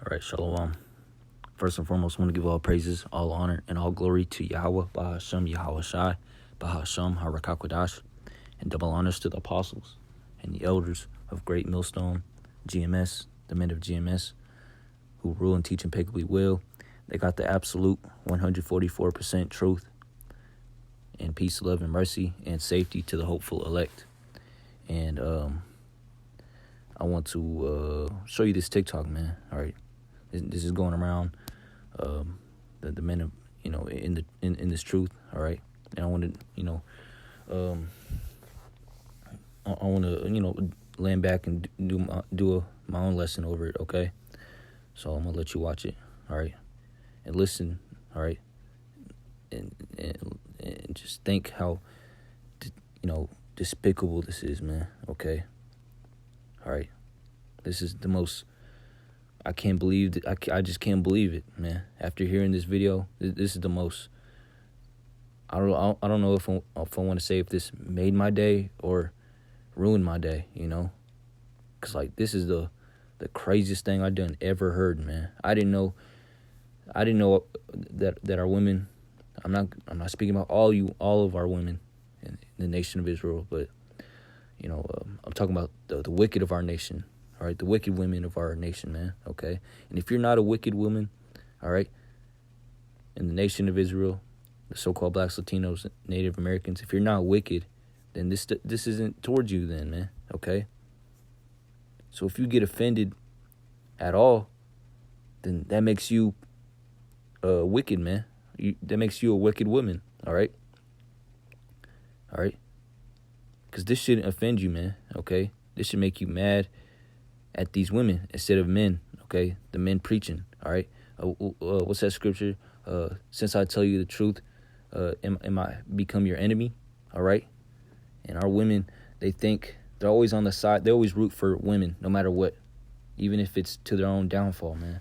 All right, shalom. First and foremost, I want to give all praises, all honor, and all glory to Yahweh, Bahashem, Yahweh Shai, Bahashem, Harakakwadash, and double honors to the apostles and the elders of Great Millstone, GMS, the men of GMS, who rule and teach impeccably well. They got the absolute 144% truth and peace, love, and mercy, and safety to the hopeful elect. And I want to show you this TikTok, man. All right, this is going around the men of in this truth. All right, and I want to I want to land back and do my own lesson over it. Okay, so I'm gonna let you watch it. All right, and listen. All right, and just think how despicable this is, man. Okay. All right, this is the most. I can't believe that. I just can't believe it, man. After hearing this video, this is the most. I don't know if I want to say if this made my day or ruined my day, cause like this is the craziest thing I done ever heard, man. I didn't know that our women. I'm not speaking about all of our women in the nation of Israel, but I'm talking about the wicked of our nation. All right, the wicked women of our nation, man. Okay, and if you're not a wicked woman, all right, in the nation of Israel, the so-called blacks, Latinos, Native Americans, if you're not wicked, then this isn't towards you, then, man. Okay. So if you get offended at all, then that makes you wicked, man. That makes you a wicked woman. All right. All right. Because this shouldn't offend you, man. Okay. This should make you mad at these women instead of men, okay? The men preaching, all right? What's that scripture? Since I tell you the truth, am I become your enemy, all right? And our women, they're always on the side. They always root for women, no matter what, even if it's to their own downfall, man,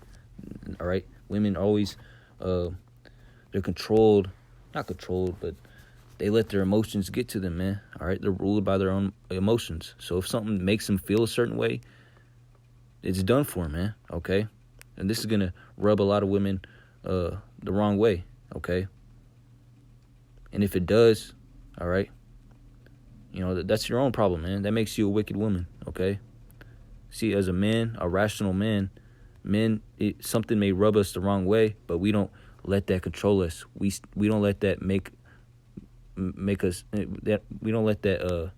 all right? Women always, they're controlled, not controlled, but they let their emotions get to them, man, all right? They're ruled by their own emotions. So if something makes them feel a certain way, it's done for, man, okay? And this is going to rub a lot of women the wrong way, okay? And if it does, all right, that's your own problem, man. That makes you a wicked woman, okay? See, as a man, a rational man, something may rub us the wrong way, but we don't let that control us. We don't let that make us, that we don't let that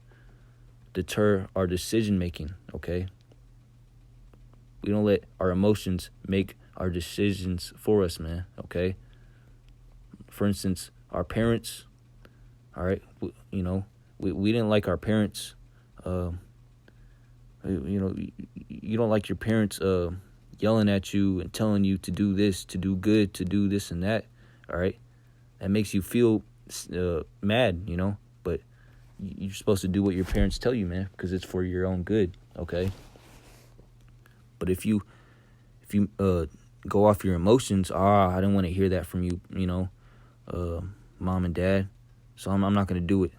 deter our decision making, okay? We don't let our emotions make our decisions for us, man, okay? For instance, our parents, all right, we didn't like our parents, you don't like your parents yelling at you and telling you to do this, to do good, to do this and that, all right? That makes you feel mad, but you're supposed to do what your parents tell you, man, because it's for your own good, okay? But if you go off your emotions, I didn't want to hear that from you, mom and dad, so I'm not going to do it.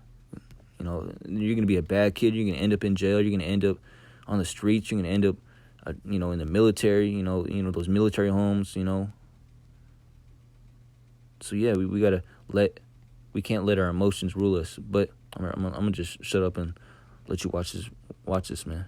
You're going to be a bad kid. You're going to end up in jail. You're going to end up on the streets. You're going to end up, in the military, those military homes, So, yeah, we can't let our emotions rule us. But I'm going to just shut up and let you watch this, man.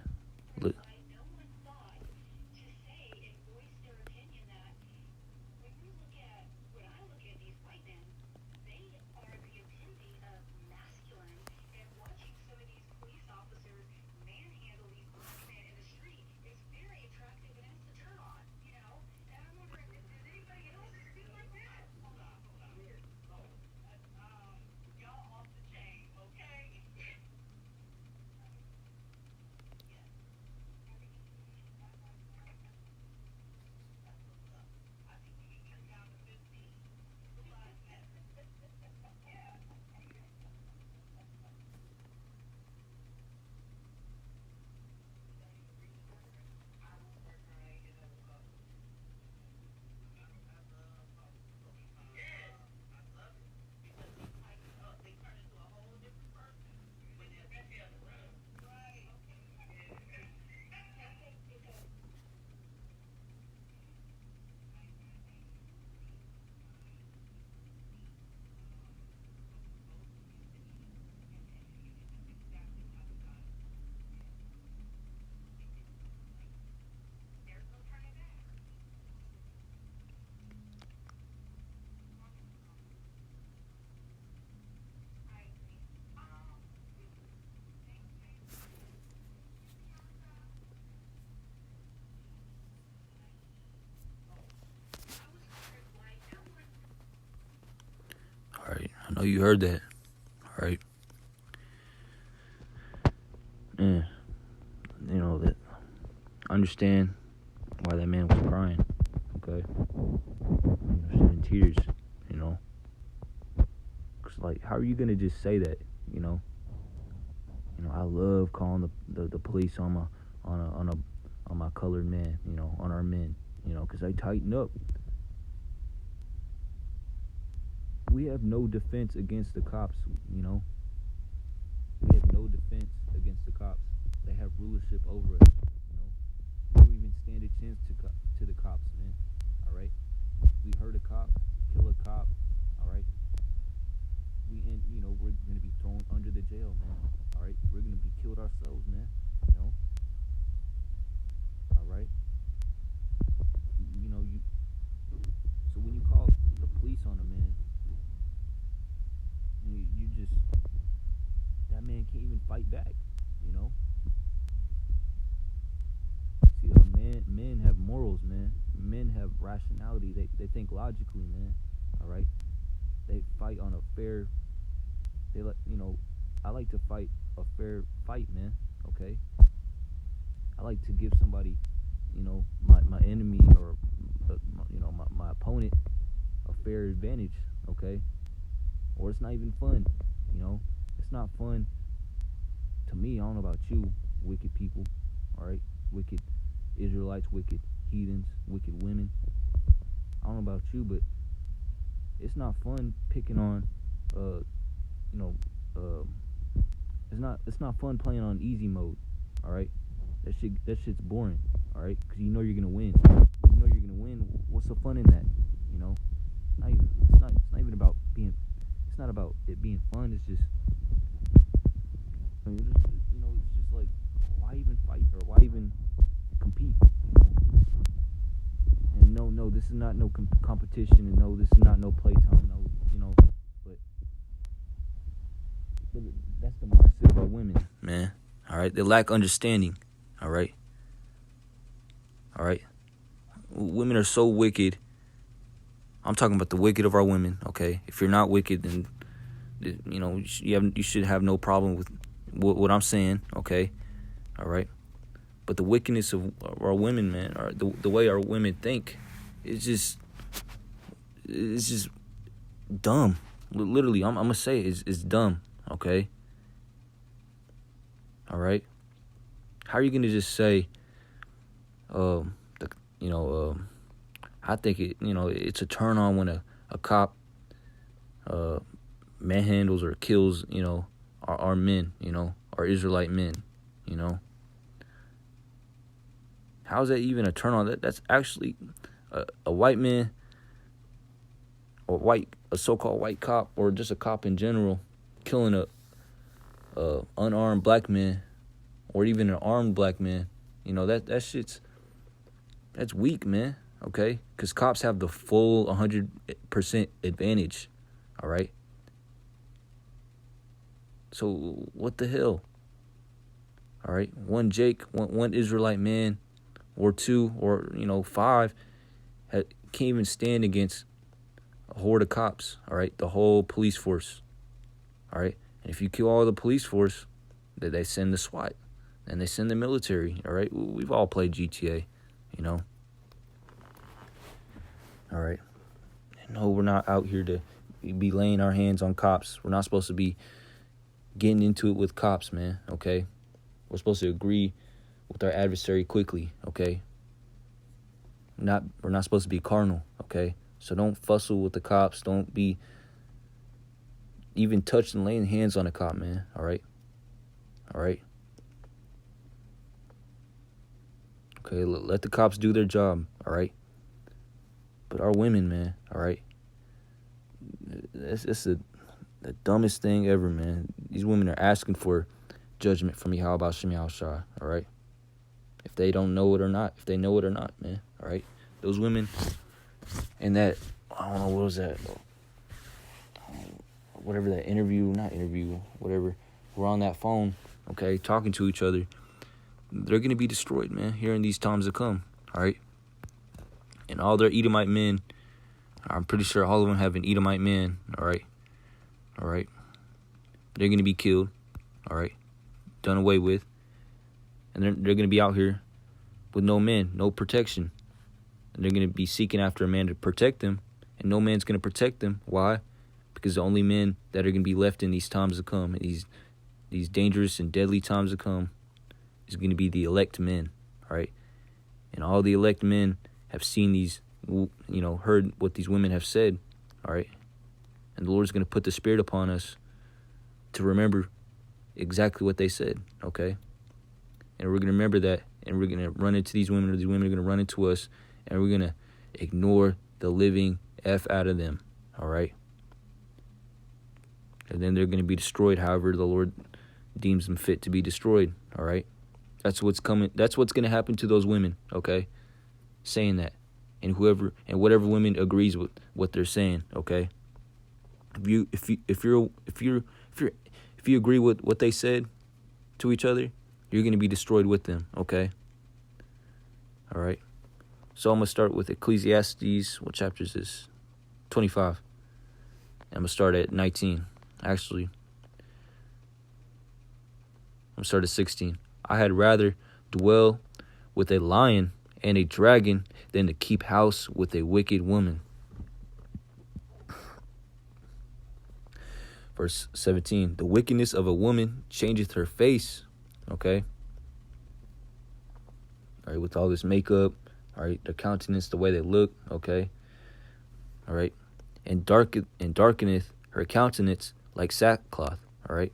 know you heard that. All right. And, you know, that understand why that man was crying. Okay. Shedding tears, you know. 'Cause, like, how are you going to just say that, you know? You know, I love calling the police on my colored man, you know, on our men, you know, 'cause they tighten up. We have no defense against the cops, you know. We have no defense against the cops. They have rulership over us, you know. We don't even stand a chance to the cops, man. All right. We hurt a cop, kill a cop. All right. We're gonna be thrown under the jail, man. All right. We're gonna be killed ourselves, man. You know. All right. So when you call the police on a man, you just, that man can't even fight back, you know. See, men have morals, man. Men have rationality. They think logically, man. All right. They fight on a fair. I like to fight a fair fight, man. Okay. I like to give somebody, you know, my enemy or my opponent a fair advantage. Okay. Or it's not even fun, you know. It's not fun to me. I don't know about you, wicked people. All right. Wicked Israelites, wicked heathens, wicked women. I don't know about you, but it's not fun picking on, it's not fun playing on easy mode. All right, that shit's boring. All right, because you know you're gonna win. You know you're gonna win. What's the fun in that? You know, it's not even about being. It's not about it being fun. It's just, it's just like, why even fight or why even compete? You know. And no, this is not no competition, and no, this is not no playtime. No, you know, but that's the mindset of our women, man. All right, they lack understanding. All right. Women are so wicked. I'm talking about the wicked of our women. Okay, if you're not wicked, then you know you should have no problem with what I'm saying. Okay, all right. But the wickedness of our women, man, or the way our women think, it's just dumb. Literally, I'm gonna say it's dumb. Okay. All right. How are you gonna just say, I think it's a turn on when a cop manhandles or kills, you know, our men, you know, our Israelite men, you know. How is that even a turn on? That's actually a white man, or a so-called white cop, or just a cop in general, killing a unarmed black man, or even an armed black man. You know, that's weak, man. Okay, because cops have the full 100% advantage. All right. So what the hell? All right, one Israelite man, or two, or 5, can't even stand against a horde of cops. All right, the whole police force. All right, and if you kill all the police force, they send the SWAT, and they send the military. All right, we've all played GTA, you know. All right, no, we're not out here to be laying our hands on cops. We're not supposed to be getting into it with cops, man. Okay, we're supposed to agree with our adversary quickly. Okay, we're not supposed to be carnal. Okay, so don't fussle with the cops. Don't be even touching, laying hands on a cop, man. All right. Okay, let the cops do their job. All right. But our women, man. All right. It's the dumbest thing ever, man. These women are asking for judgment from Yahweh Shem Yahushua. All right. If they don't know it or not, if they know it or not, man. All right. Those women in that, I don't know, what was that? Whatever that whatever. We're on that phone, okay, talking to each other. They're going to be destroyed, man, here in these times to come. All right. And all their Edomite men, I'm pretty sure all of them have an Edomite man. All right. all right? They're going to be killed, all right? Done away with. And they're going to be out here with no men, no protection. And they're going to be seeking after a man to protect them, and no man's going to protect them. Why? Because the only men that are going to be left in these times to come, these dangerous and deadly times to come, is going to be the elect men, all right? And all the elect men have seen these, heard what these women have said, all right? And the Lord's going to put the Spirit upon us to remember exactly what they said, okay? And we're going to remember that, and we're going to run into these women, or these women are going to run into us, and we're going to ignore the living F out of them, all right? And then they're going to be destroyed however the Lord deems them fit to be destroyed, all right? That's what's coming. That's what's going to happen to those women, okay? Saying that. And whatever women agrees with what they're saying, okay? If you agree with what they said to each other, you're going to be destroyed with them, okay? All right. So I'm going to start with Ecclesiastes. What chapter is this? 25. I'm going to start at 19. Actually, I'm going to start at 16. I had rather dwell with a lion and a dragon than to keep house with a wicked woman. Verse 17. The wickedness of a woman changeth her face. Okay. All right. With all this makeup. All right. Their countenance, the way they look. Okay. All right. And darkeneth her countenance like sackcloth. All right.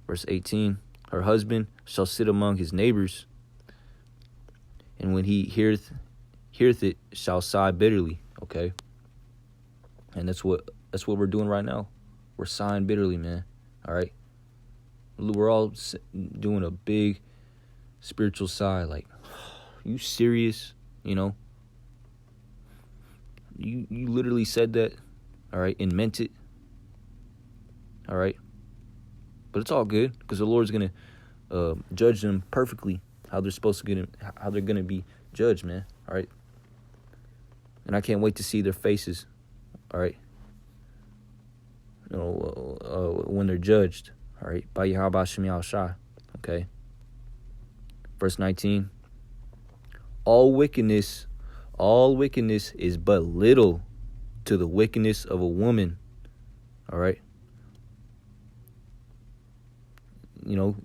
Verse 18. Her husband shall sit among his neighbors, and when he heareth it, shall sigh bitterly. Okay. And that's what we're doing right now. We're sighing bitterly, man. All right. We're all doing a big spiritual sigh. Like, you serious? You literally said that. All right. And meant it. All right. But it's all good because the Lord's going to judge them perfectly how they're going to be judged, man. All right. And I can't wait to see their faces. All right. When they're judged. All right. By Yahweh Shem Yahushua. Okay. Verse 19. All wickedness is but little to the wickedness of a woman. All right.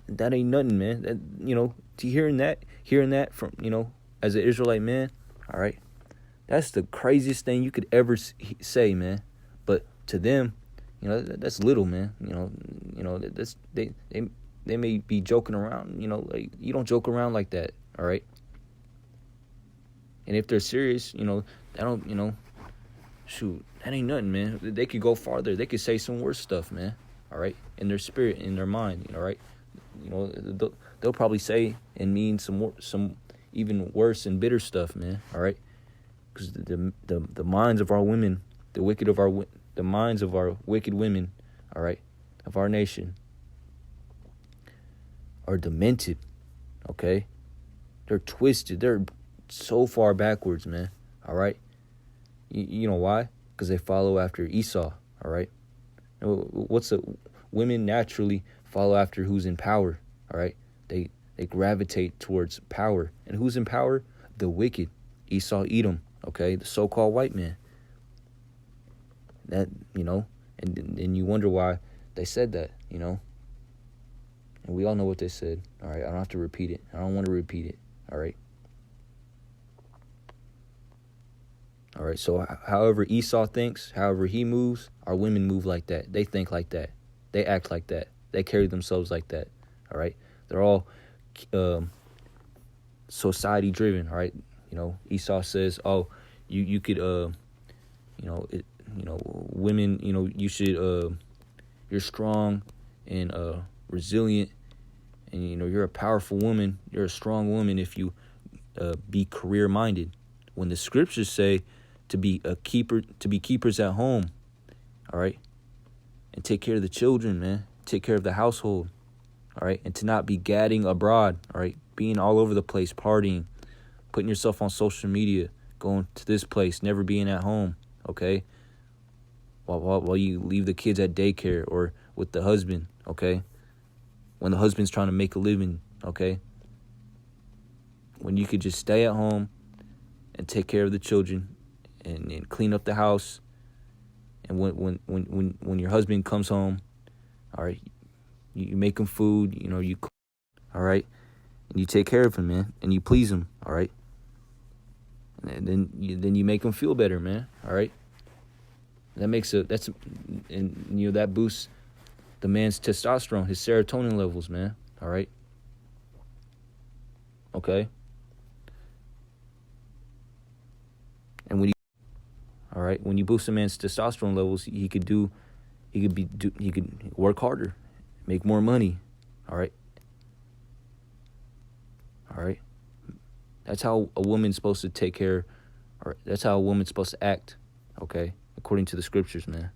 That ain't nothing, man. That, to hearing that from, as an Israelite man, all right, that's the craziest thing you could ever say, man. But to them, that's little, man. That's they may be joking around, like you don't joke around like that, all right. And if they're serious, I don't, shoot, that ain't nothing, man. They could go farther. They could say some worse stuff, man. All right, in their spirit, in their mind, all right. They'll probably say and mean some even worse and bitter stuff, man. All right, because the minds of our women, the minds of our wicked women, all right, of our nation, are demented. Okay, they're twisted. They're so far backwards, man. All right, you know why? Because they follow after Esau. All right. Women naturally follow after who's in power, all right? They gravitate towards power. And who's in power? The wicked, Esau, Edom, okay? The so-called white man. That, and you wonder why they said that, And we all know what they said, all right? I don't have to repeat it. I don't want to repeat it, all right? All right, so however Esau thinks, however he moves, our women move like that. They think like that. They act like that. They carry themselves like that. All right, they're all society driven. All right, Esau says, "Oh, you could women, you should you're strong and resilient, and you're a powerful woman. You're a strong woman if you be career minded." When the scriptures say to be keepers at home, all right, and take care of the children, man, take care of the household, all right, and to not be gadding abroad, all right, being all over the place, partying, putting yourself on social media, going to this place, never being at home, okay. while you leave the kids at daycare or with the husband, okay? When the husband's trying to make a living, okay? When you could just stay at home and take care of the children and clean up the house. And when your husband comes home, all right, you make him food, all right? And you take care of him, man, and you please him, all right? And then you make him feel better, man, all right? That boosts the man's testosterone, his serotonin levels, man, all right? Okay? And when you boost a man's testosterone levels, he could work harder, make more money, all right? All right? That's how a woman's supposed to take care, or that's how a woman's supposed to act, okay? According to the scriptures, man.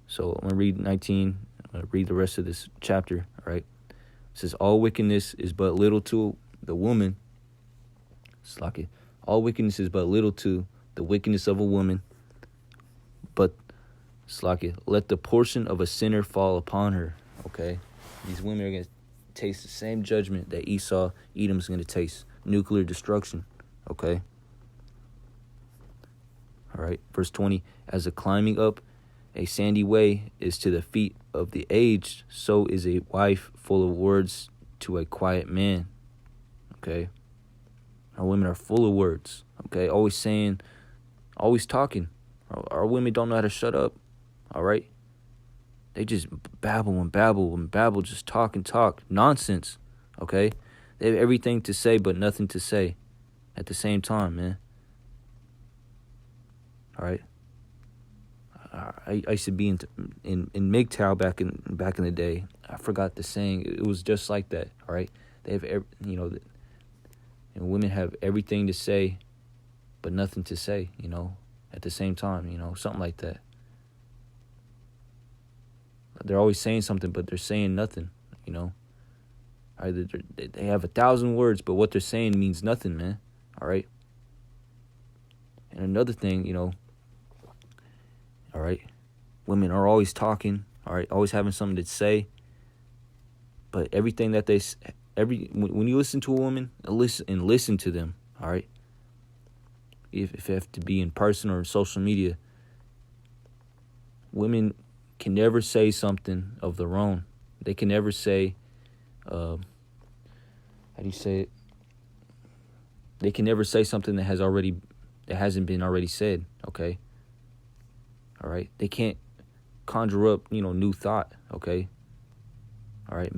So I'm going to read 19. I'm going to read the rest of this chapter, all right? It says, all wickedness is but little to the woman. Slack it. All wickedness is but little to the wickedness of a woman. But, slack it, let the portion of a sinner fall upon her, okay? These women are going to taste the same judgment that Edom's going to taste. Nuclear destruction, okay? All right, verse 20. As the climbing up a sandy way is to the feet of the aged, so is a wife full of words to a quiet man, okay? Our women are full of words, okay? Always saying, always talking. Our women don't know how to shut up, all right? They just babble and babble and babble, just talk and talk. Nonsense, okay? They have everything to say but nothing to say at the same time, man. All right? I used to be in MGTOW back in the day. I forgot the saying. It was just like that, all right? They have, women have everything to say but nothing to say, at the same time, something like that. They're always saying something, but they're saying nothing, All right, they have 1,000 words, but what they're saying means nothing, man. All right? And another thing, all right, women are always talking, all right, always having something to say, but everything that when you listen to a woman, listen to them, all right? If it have to be in person or social media, women can never say something of their own. They can never say, how do you say it? They can never say something that hasn't been already said, okay? All right? They can't conjure up, new thought, okay? All right?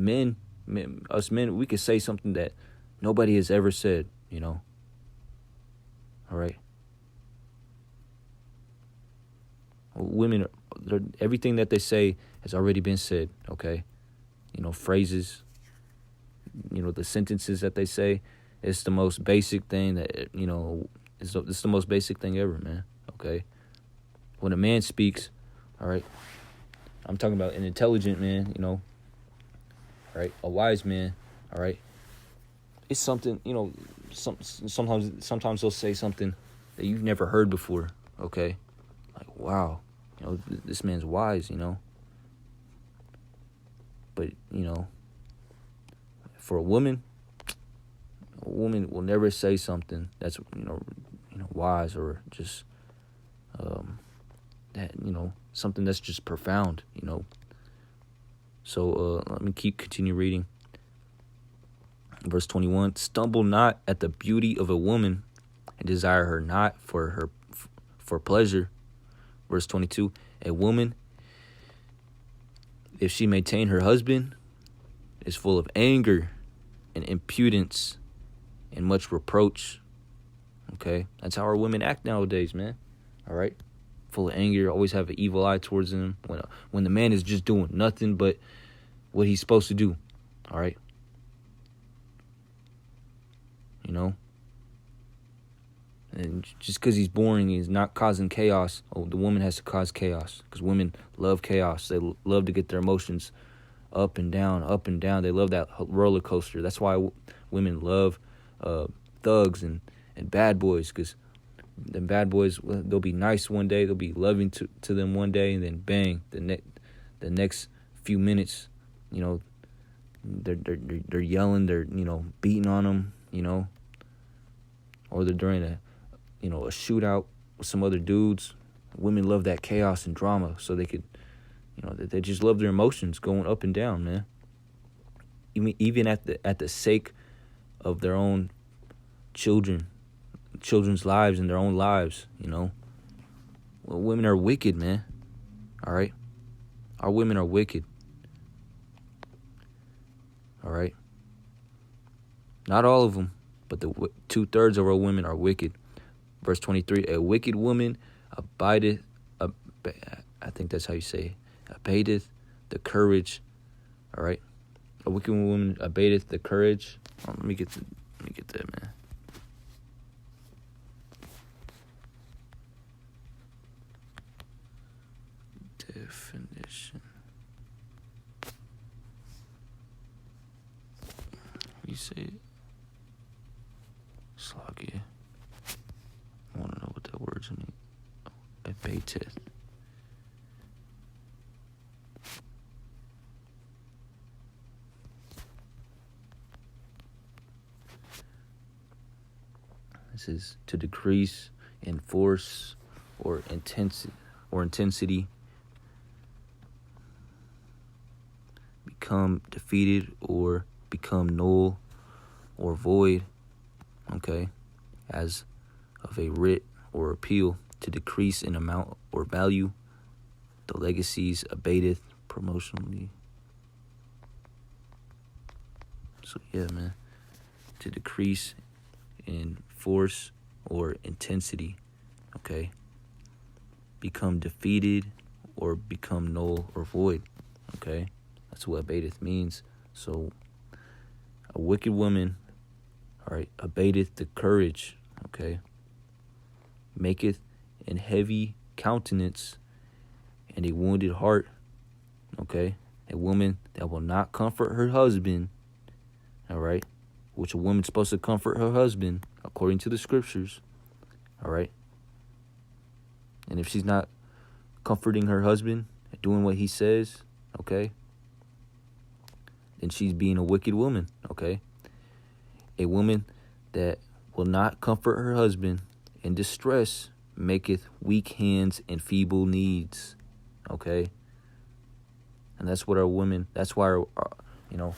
Us men, we could say something that nobody has ever said, All right? Women, everything that they say has already been said, okay? Phrases, the sentences that they say, it's the most basic thing that, it's the most basic thing ever, man, okay? When a man speaks, all right, I'm talking about an intelligent man, all right, a wise man, all right, it's something, sometimes they'll say something that you've never heard before, okay? Like, wow, this man's wise, But, for a woman will never say something that's, wise or just, that, something that's just profound, So, let me continue reading. Verse 21, stumble not at the beauty of a woman and desire her not for pleasure. Verse 22, a woman, if she maintain her husband, is full of anger and impudence and much reproach. Okay? That's how our women act nowadays, man. All right? Full of anger, always have an evil eye towards them when the man is just doing nothing but what he's supposed to do. All right? And just because he's boring, he's not causing chaos. Oh, the woman has to cause chaos because women love chaos. They love to get their emotions up and down, up and down. They love that roller coaster. That's why women love thugs and bad boys, because The bad boys, they'll be nice one day, they'll be loving to them one day, and then bang, the next few minutes, you know, they're yelling, they're, you know, beating on them, you know, or they're during a shootout with some other dudes. Women love that chaos and drama, so they could, you know, they just love their emotions going up and down, man. Even at the sake of their own children's lives and their own lives, you know. Well, women are wicked, man. All right? Our women are wicked. All right? Not all of them, but the 2/3 of our women are wicked. Verse 23, a wicked woman abideth, I think that's how you say it, abateth the courage. All right? A wicked woman abateth the courage. Let me get that, man. Definition. You say it? Sloggy. I want to know what that word's mean. Abateth. This is to decrease in force or intensity, become defeated or become null or void, okay, as of a writ or appeal, to decrease in amount or value, the legacies abateth promotionally. So yeah, man, to decrease in force or intensity, okay, become defeated or become null or void, okay. That's what abateth means. So a wicked woman, all right, abateth the courage, okay, maketh an heavy countenance and a wounded heart, okay. A woman that will not comfort her husband, all right, which a woman's supposed to comfort her husband according to the scriptures, all right. And if she's not comforting her husband and doing what he says, okay, then she's being a wicked woman, okay. A woman that will not comfort her husband in distress maketh weak hands and feeble knees, okay. And that's what our women, that's why our you know,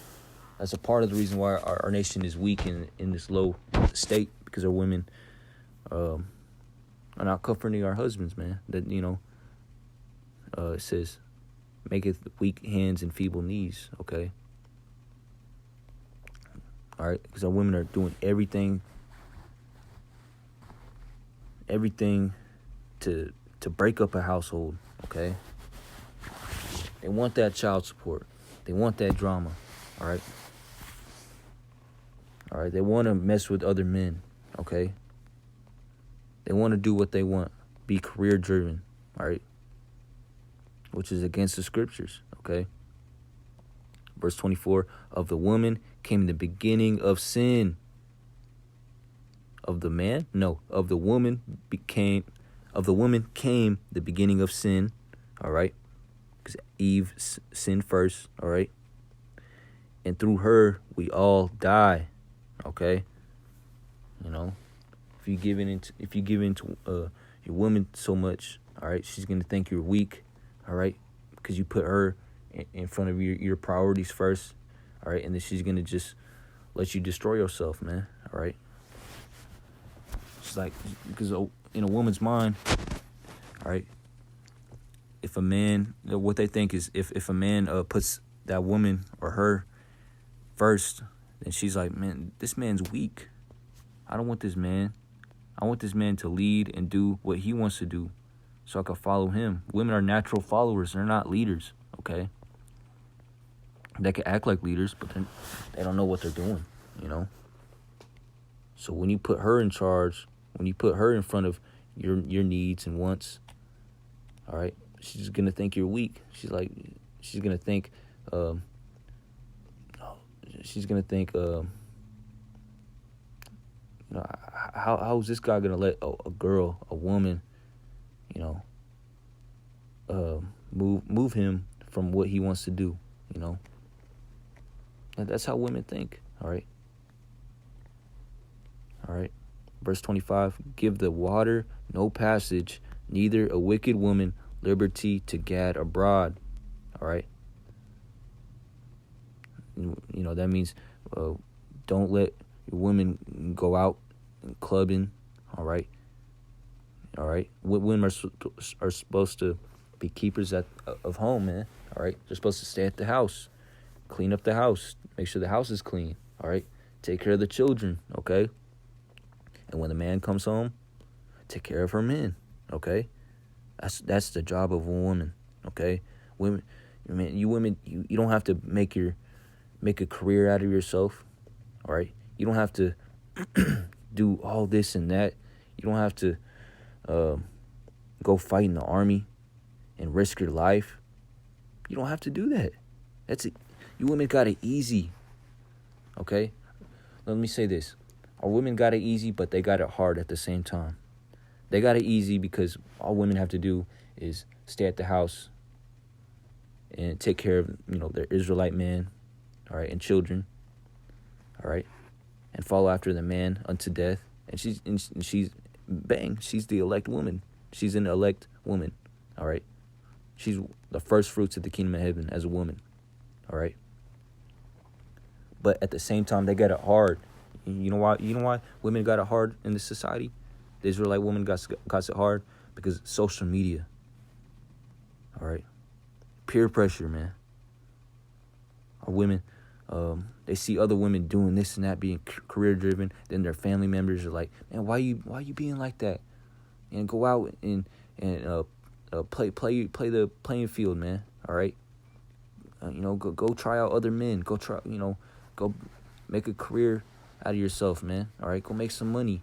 that's a part of the reason why our nation is weak in this low state, because our women are not comforting our husbands, man. That, you know, it says, maketh weak hands and feeble knees, okay? All right, because our women are doing everything to break up a household, okay? They want that child support. They want that drama, all right? All right, they want to mess with other men, okay? They want to do what they want, be career-driven, all right? Which is against the scriptures, okay? Verse 24, of the woman came the beginning of sin. Of the man? No, of the woman came the beginning of sin, all right? Because Eve sinned first, all right? And through her, we all die, okay? You know, if you give into your woman so much, all right, she's going to think you're weak, all right? Because you put her in front of your priorities first, all right? And then she's going to just let you destroy yourself, man, all right? It's like, because in a woman's mind, all right, if a man, what they think is if a man puts that woman or her first, then she's like, man, this man's weak. I don't want this man. I want this man to lead and do what he wants to do so I can follow him. Women are natural followers. They're not leaders, okay? They can act like leaders, but then they don't know what they're doing, you know? So when you put her in charge, when you put her in front of your needs and wants, all right, she's going to think you're weak. She's going to think, how is this guy gonna let a girl, a woman, you know, move him from what he wants to do, you know? That's how women think, all right? All right. Verse 25, give the water no passage, neither a wicked woman liberty to gad abroad. All right. You know, that means don't let your women go out and clubbing. All right. All right. Women are supposed to be keepers of home, man. All right. They're supposed to stay at the house, clean up the house, make sure the house is clean. All right. Take care of the children. Okay. And when the man comes home, take care of her men. Okay. That's the job of a woman. Okay. Women, man, you women, you don't have to make a career out of yourself. All right. You don't have to do all this and that. You don't have to go fight in the army and risk your life. You don't have to do that. That's it. You women got it easy. Okay? Let me say this. Our women got it easy, but they got it hard at the same time. They got it easy because all women have to do is stay at the house and take care of, you know, their Israelite men, all right, and children, all right, and follow after the man unto death. And she's the elect woman. She's an elect woman, all right. She's the first fruits of the kingdom of heaven as a woman, all right. But at the same time, they got it hard. You know why? You know why women got it hard in this society? The Israelite woman got it hard because social media. All right, peer pressure, man. Our women, they see other women doing this and that, being career driven. Then their family members are like, "Man, why you being like that?" And go out and play the playing field, man. All right, you know, go try out other men. Go make a career out of yourself, man. All right, go make some money,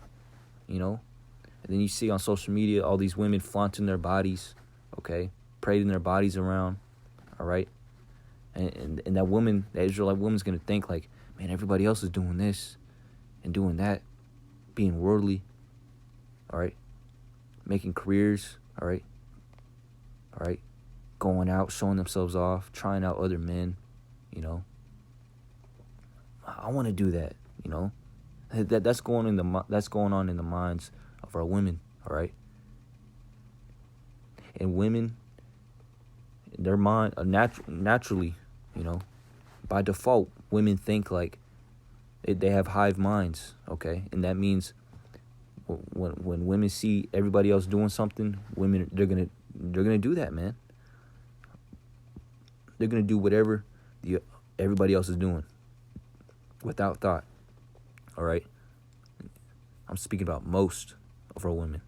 you know. And then you see on social media all these women flaunting their bodies, okay, parading their bodies around, all right. And that woman, that Israelite woman's gonna think like, man, everybody else is doing this and doing that, being worldly, all right, making careers, all right, going out, showing themselves off, trying out other men, you know. I want to do that, you know. That's going on in the minds of our women, all right. And women, their mind naturally, you know, by default, women think like they have hive minds, okay. And that means when women see everybody else doing something, women they're gonna do that, man. They're gonna do whatever everybody else is doing, without thought. All right. I'm speaking about most of our women,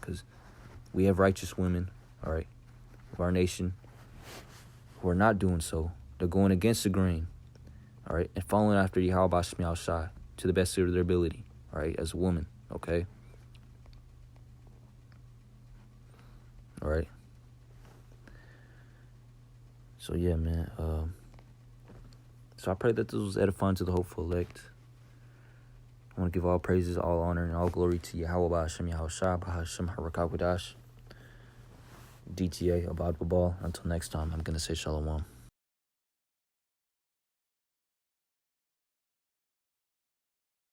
because we have righteous women, all right, of our nation, who are not doing so. They're going against the grain, all right, and following after Yahweh Shemiel Shai to the best of their ability, all right, as a woman, okay? All right. So, yeah, man. So I pray that this was edifying to the hopeful elect. I want to give all praises, all honor, and all glory to Yahweh Ba'ashem Yahushua Ba'ashem Harakawadash. DTA, Abad Babal. Until next time, I'm going to say Shalom.